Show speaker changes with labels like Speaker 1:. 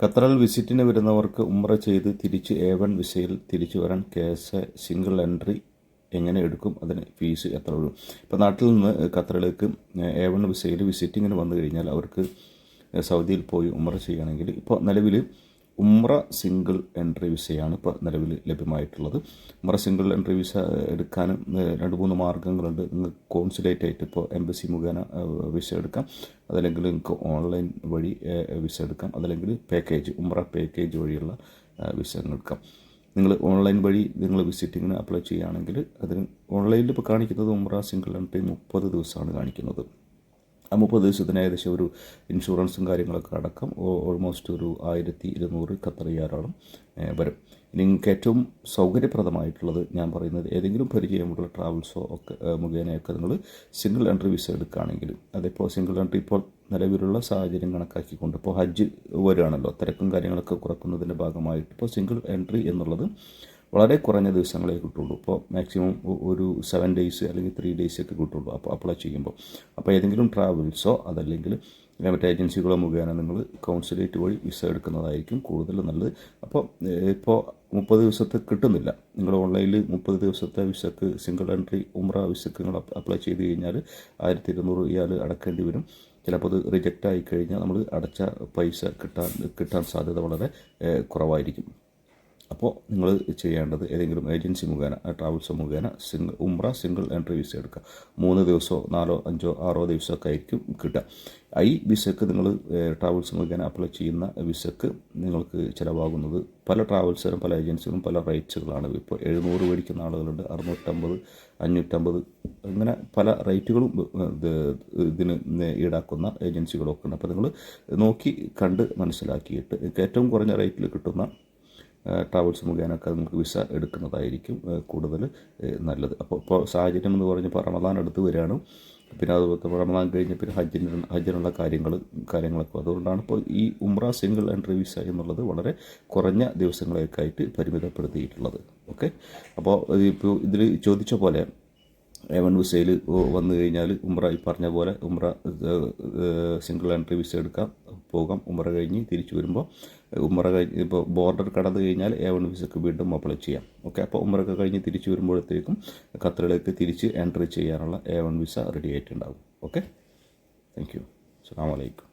Speaker 1: ഖത്തറിൽ വിസിറ്റിന് വരുന്നവർക്ക് ഉംറ ചെയ്ത് തിരിച്ച് A1 വിസയിൽ തിരിച്ചു വരാൻ KSA സിംഗിൾ എൻട്രി എങ്ങനെ എടുക്കും, അതിന് ഫീസ് എത്ര വരും? ഇപ്പോൾ നാട്ടിൽ നിന്ന് ഖത്തറിലേക്ക് A1 വിസയിൽ വിസിറ്റിങ്ങിന് വന്നു കഴിഞ്ഞാൽ അവർക്ക് സൗദിയിൽ പോയി ഉംറ ചെയ്യുകയാണെങ്കിൽ ഇപ്പോൾ നിലവിൽ ഉംറ സിംഗിൾ എൻട്രി വിസയാണ് ഇപ്പോൾ നിലവിൽ ലഭ്യമായിട്ടുള്ളത്. ഉംറ സിംഗിൾ എൻട്രി വിസ എടുക്കാനും 2-3 മാർഗ്ഗങ്ങളുണ്ട്. നിങ്ങൾക്ക് കോൺസുലേറ്റ് ആയിട്ട് ഇപ്പോൾ എംബസി മുഖേന വിസ എടുക്കാം, അതല്ലെങ്കിൽ നിങ്ങൾക്ക് ഓൺലൈൻ വഴി വിസ എടുക്കാം, അതല്ലെങ്കിൽ പാക്കേജ് ഉംറ പാക്കേജ് വഴിയുള്ള വിസ എടുക്കാം. നിങ്ങൾ ഓൺലൈൻ വഴി നിങ്ങൾ വിസിറ്റിങ്ങിന് അപ്ലൈ ചെയ്യുകയാണെങ്കിൽ അതിന് ഓൺലൈനിൽ ഇപ്പോൾ കാണിക്കുന്നത് ഉംറ സിംഗിൾ എൻട്രി 30 ദിവസമാണ് കാണിക്കുന്നത്. ആ 30 ദിവസത്തിന് ഏകദേശം ഒരു ഇൻഷുറൻസും കാര്യങ്ങളൊക്കെ അടക്കം ഓൾമോസ്റ്റ് ഒരു 1200 ഖത്തർ റിയാലോളം വരും. ഇനി നിങ്ങൾക്ക് ഏറ്റവും സൗകര്യപ്രദമായിട്ടുള്ളത് ഞാൻ പറയുന്നത് ഏതെങ്കിലും പരിചയമുള്ള ട്രാവൽസോ ഒക്കെ മുഖേനയൊക്കെ നിങ്ങൾ സിംഗിൾ എൻട്രി വിസ എടുക്കുകയാണെങ്കിൽ, അതിപ്പോൾ സിംഗിൾ എൻട്രി ഇപ്പോൾ നിലവിലുള്ള സാഹചര്യം കണക്കാക്കിക്കൊണ്ട് ഇപ്പോൾ ഹജ്ജ് വരികയാണല്ലോ, തിരക്കും കാര്യങ്ങളൊക്കെ കുറക്കുന്നതിൻ്റെ ഭാഗമായിട്ട് ഇപ്പോൾ സിംഗിൾ എൻട്രി എന്നുള്ളത് വളരെ കുറഞ്ഞ ദിവസങ്ങളെ കിട്ടുള്ളൂ. ഇപ്പോൾ മാക്സിമം ഒരു 7 ഡേയ്സ് അല്ലെങ്കിൽ 3 ഡേയ്സ് ഒക്കെ കിട്ടുള്ളൂ അപ്പോൾ അപ്ലൈ ചെയ്യുമ്പോൾ. അപ്പോൾ ഏതെങ്കിലും ട്രാവൽസോ അതല്ലെങ്കിൽ മറ്റേ ഏജൻസികളോ മുഖേന നിങ്ങൾ കൗൺസിലേറ്റ് വഴി വിസ എടുക്കുന്നതായിരിക്കും കൂടുതൽ നല്ലത്. അപ്പോൾ ഇപ്പോൾ 30 ദിവസത്തെ കിട്ടുന്നില്ല, നിങ്ങൾ ഓൺലൈനിൽ 30 ദിവസത്തെ വിസക്ക് സിംഗിൾ എൻട്രി ഉംറ വിസക്ക് നിങ്ങൾ അപ്ലൈ ചെയ്ത് കഴിഞ്ഞാൽ 1200 റിയാൽ അടക്കേണ്ടി വരും. ചിലപ്പോൾ അത് റിജക്റ്റ് ആയി കഴിഞ്ഞാൽ നമ്മൾ അടച്ച പൈസ കിട്ടാൻ സാധ്യത വളരെ കുറവായിരിക്കും. അപ്പോൾ നിങ്ങൾ ചെയ്യേണ്ടത് ഏതെങ്കിലും ഏജൻസി മുഖേന ട്രാവൽസ് മുഖേന ഉംറ സിംഗിൾ എൻട്രി വിസ എടുക്കുക. 3 ദിവസമോ 4, 5, 6 ദിവസമൊക്കെ ആയിരിക്കും കിട്ടുക. ഈ വിസക്ക് നിങ്ങൾ ട്രാവൽസ് മുഖേന അപ്ലൈ ചെയ്യുന്ന വിസക്ക് നിങ്ങൾക്ക് ചിലവാകുന്നത് പല ട്രാവൽസിനും പല ഏജൻസികളും പല റേറ്റ്സുകളാണ്. ഇപ്പോൾ 700 മേടിക്കുന്ന ആളുകളുണ്ട്, 650, 550 അങ്ങനെ പല റേറ്റുകളും ഇതിന് ഈടാക്കുന്ന ഏജൻസികളൊക്കെ ഉണ്ട്. അപ്പോൾ നിങ്ങൾ നോക്കി കണ്ട് മനസ്സിലാക്കിയിട്ട് ഏറ്റവും കുറഞ്ഞ റേറ്റിൽ കിട്ടുന്ന ട്രാവൽസ് മുഖേനൊക്കെ നമുക്ക് വിസ എടുക്കുന്നതായിരിക്കും കൂടുതൽ നല്ലത്. ഇപ്പോൾ സാഹചര്യം എന്ന് പറഞ്ഞപ്പോൾ റമദാൻ അടുത്ത് വരികയാണ്, പിന്നെ അതുപോലെ റമദാൻ കഴിഞ്ഞ് പിന്നെ ഹജ്ജിനുള്ള കാര്യങ്ങളൊക്കെ അതുകൊണ്ടാണ് ഇപ്പോൾ ഈ ഉംറ സിംഗിൾ എൻട്രി വിസ എന്നുള്ളത് വളരെ കുറഞ്ഞ ദിവസങ്ങളേക്കായിട്ട് പരിമിതപ്പെടുത്തിയിട്ടുള്ളത്. ഓക്കെ, അപ്പോൾ ഇപ്പോൾ ഇതിൽ ചോദിച്ച പോലെ A1 വിസയിൽ വന്നു കഴിഞ്ഞാൽ ഉംറ ഈ പറഞ്ഞ പോലെ ഉംറ സിംഗിൾ എൻട്രി വിസ എടുക്കാം, പോകാം. ഉംറ കഴിഞ്ഞ് തിരിച്ചു വരുമ്പോൾ ഉംറ കഴിഞ്ഞ് ഇപ്പോൾ ബോർഡർ കടന്നു കഴിഞ്ഞാൽ A1 വിസക്ക് വീണ്ടും അപ്ലൈ ചെയ്യാം. ഓക്കെ, അപ്പോൾ ഉംറയൊക്കെ കഴിഞ്ഞ് തിരിച്ചു വരുമ്പോഴത്തേക്കും ഖത്തറിലേക്ക് തിരിച്ച് എൻട്രി ചെയ്യാനുള്ള A1 വിസ റെഡി ആയിട്ടുണ്ടാകും. Okay, thank you. അസ്സലാമു അലൈക്കും.